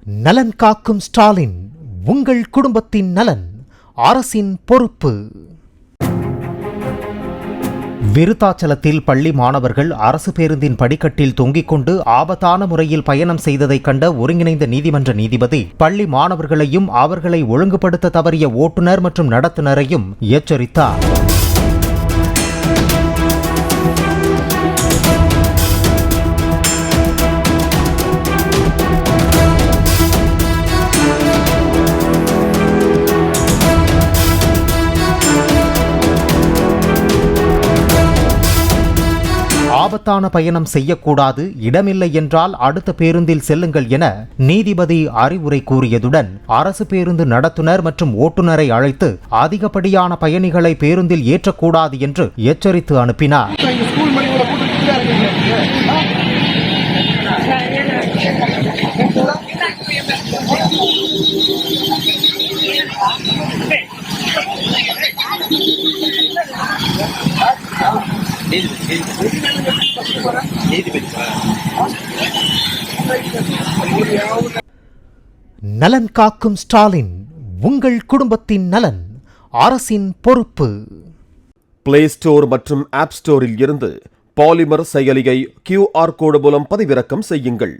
நலன் காக்கும் ஸ்டாலின், உங்கள் குடும்பத்தின் நலன் அரசின் பொறுப்பு. விருத்தாச்சலத்தில் பள்ளி மாணவர்கள் அரசு பேருந்தின் படிக்கட்டில் தொங்கிக் கொண்டு ஆபத்தான முறையில் பயணம் செய்ததை கண்ட ஒருங்கிணைந்த நீதிமன்ற நீதிபதி பள்ளி மாணவர்களையும் அவர்களை ஒழுங்குபடுத்த தவறிய ஓட்டுநர் மற்றும் நடத்துனரையும் எச்சரித்தார். ஆபத்தான பயணம் செய்யக்கூடாது, இடமில்லை என்றால் அடுத்த பேருந்தில் செல்லுங்கள் என நீதிபதி அறிவுரை கூறியதுடன் அரசு பேருந்து நடத்துனர் மற்றும் ஓட்டுநரை அழைத்து அதிகப்படியான பயணிகளை பேருந்தில் ஏற்றக்கூடாது என்று எச்சரித்து அனுப்பினார். நலன் காக்கும் ஸ்டாலின், உங்கள் குடும்பத்தின் நலன் அரசின் பொறுப்பு. பிளே ஸ்டோர் மற்றும் ஆப் ஸ்டோரில் இருந்து பாலிமர் செயலியை QR கோடு மூலம் பதிவிறக்கம் செய்யுங்கள்.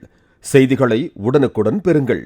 செய்திகளை உடனுக்குடன் பெறுங்கள்.